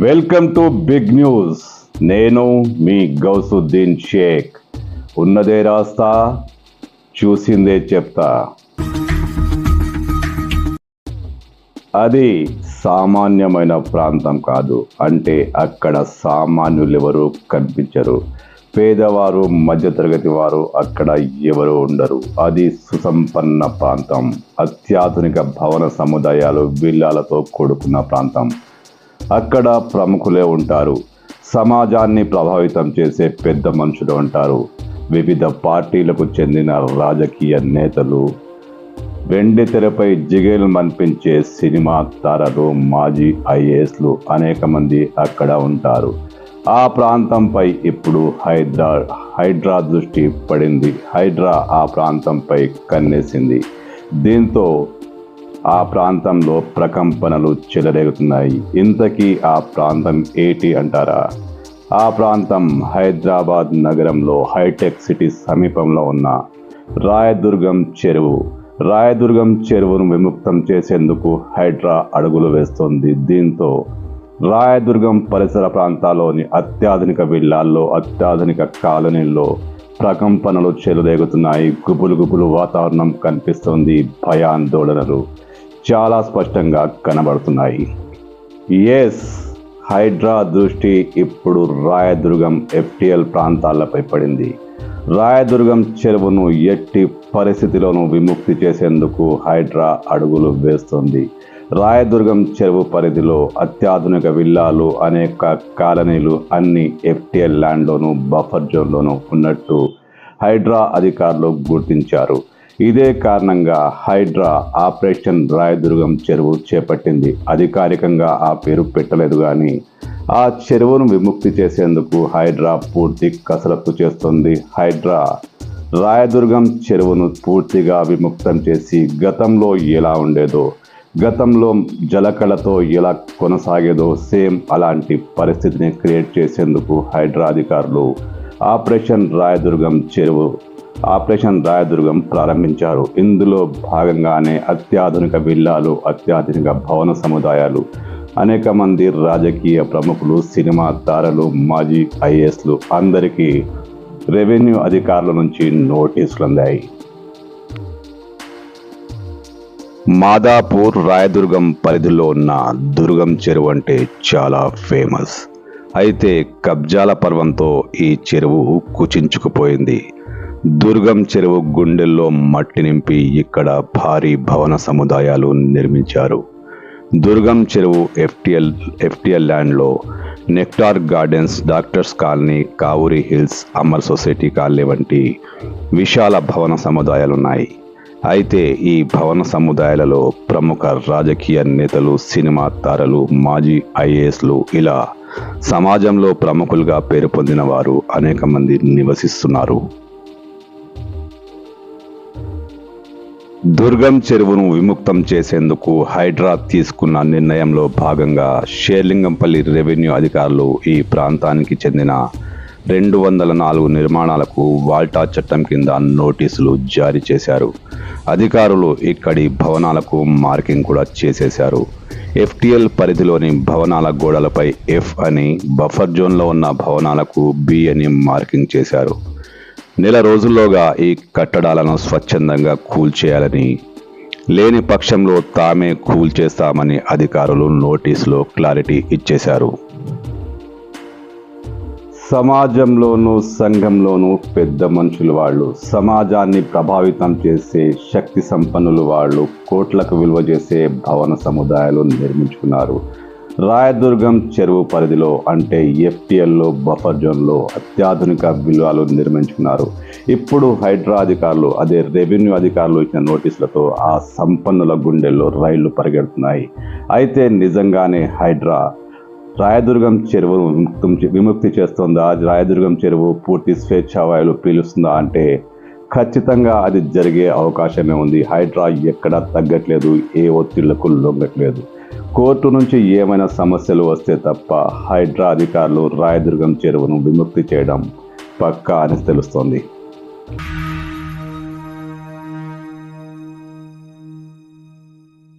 Welcome to big news. నేను మీ గౌసుద్దీన్ షేక్. ఉన్నదే రాస్తా, చూసిందే చెప్తా. అది సామాన్యమైన ప్రాంతం కాదు. అంటే అక్కడ సామాన్యులెవరూ కనిపించరు. పేదవారు, మధ్యతరగతి వారు అక్కడ ఎవరు ఉండరు. అది సుసంపన్న ప్రాంతం. అత్యాధునిక భవన సముదాయాలు, విల్లాలతో కూడుకున్న ప్రాంతం. అక్కడ ప్రముఖులే ఉంటారు. సమాజాన్ని ప్రభావితం చేసే పెద్ద మనుషులు ఉంటారు. వివిధ పార్టీలకు చెందిన రాజకీయ నేతలు, వెండి తెరపై జిగేలు మనిపించే సినిమా తారలు, మాజీ ఐఏఎస్లు అనేక మంది అక్కడ ఉంటారు. ఆ ప్రాంతంపై ఇప్పుడు హైడ్రా దృష్టి పడింది. హైడ్రా ఆ ప్రాంతంపై కన్నేసింది. దీంతో ఆ ప్రాంతంలో ప్రకంపనలు చెలరేగుతున్నాయి. ఇంతకీ ఆ ప్రాంతం ఏంటి అంటారా? ఆ ప్రాంతం హైదరాబాద్ నగరంలో హైటెక్ సిటీ సమీపంలో ఉన్న రాయదుర్గం చెరువు. రాయదుర్గం చెరువును విముక్తం చేసేందుకు హైడ్రా అడుగులు వేస్తోంది. దీంతో రాయదుర్గం పరిసర ప్రాంతాల్లోని అత్యాధునిక విల్లాల్లో, అత్యాధునిక కాలనీల్లో ప్రకంపనలు చెలరేగుతున్నాయి. గుబులు వాతావరణం కనిపిస్తోంది. భయాందోళనలు చాలా స్పష్టంగా కనబడుతున్నాయి. ఎస్, హైడ్రా దృష్టి ఇప్పుడు రాయదుర్గం FTL ప్రాంతాలపై పడింది. రాయదుర్గం చెరువును ఎట్టి పరిస్థితిలోనూ విముక్తి చేసేందుకు హైడ్రా అడుగులు వేస్తోంది. రాయదుర్గం చెరువు పరిధిలో అత్యాధునిక విల్లాలు, అనేక కాలనీలు అన్ని FTL ల్యాండ్లోనూ, బఫర్ జోన్లోనూ ఉన్నట్టు హైడ్రా అధికారులు గుర్తించారు. ఇదే కారణంగా హైడ్రా ఆపరేషన్ రాయదుర్గం చెరువు చేపట్టింది. అధికారికంగా ఆ పేరు పెట్టలేదు, కానీ ఆ చెరువును విముక్తి చేసేందుకు హైడ్రా పూర్తి కసరత్తు చేస్తుంది. హైడ్రా రాయదుర్గం చెరువును పూర్తిగా విముక్తం చేసి గతంలో ఎలా ఉండేదో, గతంలో జలకళతో ఎలా కొనసాగేదో సేమ్ అలాంటి పరిస్థితిని క్రియేట్ చేసేందుకు హైడ్రా అధికారులు ఆపరేషన్ రాయదుర్గం ప్రారంభించారు. ఇందులో భాగంగానే అత్యాధునిక విల్లాలు, అత్యాధునిక భవన సముదాయాలు, అనేక మంది రాజకీయ ప్రముఖులు, సినిమా తారలు, మాజీ ఐఏఎస్లు అందరికీ రెవెన్యూ అధికారుల నుంచి నోటీసులు అందాయి. మాదాపూర్ రాయదుర్గం పరిధిలో ఉన్న దుర్గం చెరువు అంటే చాలా ఫేమస్. అయితే కబ్జాల పర్వంతో ఈ చెరువు కుచించుకుపోయింది. దుర్గం చెరువు గుండెల్లో మట్టి నింపి ఇక్కడ భారీ భవన సముదాయాలు నిర్మించారు. దుర్గం చెరువు FTL ల్యాండ్లో nectar gardens, doctors colony, Kavuri hills, Amar society colony వంటి విశాల భవన సముదాయాలున్నాయి. అయితే ఈ భవన సముదాయాలలో ప్రముఖ రాజకీయ నేతలు, సినిమా తారలు, మాజీ ఐఏఎస్లు ఇలా సమాజంలో ప్రముఖులుగా పేరు పొందిన వారు అనేక మంది నివసిస్తున్నారు. దుర్గం చెరువును విముక్తం చేసేందుకు హైడ్రా తీసుకున్న నిర్ణయంలో భాగంగా షేర్లింగంపల్లి రెవెన్యూ అధికారులు ఈ ప్రాంతానికి చెందిన 204 నిర్మాణాలకు వాల్టా చట్టం కింద నోటీసులు జారీ చేశారు. అధికారులు ఇక్కడి భవనాలకు మార్కింగ్ కూడా చేసేశారు. FTL పరిధిలోని భవనాల గోడలపై F అని, బఫర్ జోన్లో ఉన్న భవనాలకు B అని మార్కింగ్ చేశారు. నెల రోజుల్లోగా ఈ కట్టడాలను స్వచ్ఛందంగా కూల్చేయాలని, లేని పక్షంలో తామే కూల్చేస్తామని అధికారులు నోటీసులో క్లారిటీ ఇచ్చేశారు. సమాజంలోనూ, సంఘంలోనూ పెద్ద మనుషులు వాళ్ళు, సమాజాన్ని ప్రభావితం చేసే శక్తి సంపన్నులు వాళ్ళు కోట్లకు విలువ చేసే భవన సముదాయాలు నిర్మించుకున్నారు. రాయదుర్గం చెరువు పరిధిలో అంటే FTLలో, బఫర్ జోన్లో అత్యాధునిక విలువలు నిర్మించుకున్నారు. ఇప్పుడు హైడ్రా అధికారులు, అదే రెవెన్యూ అధికారులు ఇచ్చిన నోటీసులతో ఆ సంపన్నుల గుండెల్లో రైళ్లు పరిగెడుతున్నాయి. అయితే నిజంగానే హైడ్రా రాయదుర్గం చెరువును విముక్తి చేస్తుందా? రాయదుర్గం చెరువు పూర్తి స్వేచ్ఛావాయులు పీలుస్తుందా అంటే ఖచ్చితంగా అది జరిగే అవకాశమే ఉంది. హైడ్రా ఎక్కడా తగ్గట్లేదు, ఏ ఒత్తిళ్లకు లొంగట్లేదు. కోర్టు నుంచి ఏమైనా సమస్యలు వస్తే తప్ప హైడ్రా అధికారులు రాయదుర్గం చెరువును విముక్తి చేయడం పక్కా అని తెలుస్తోంది.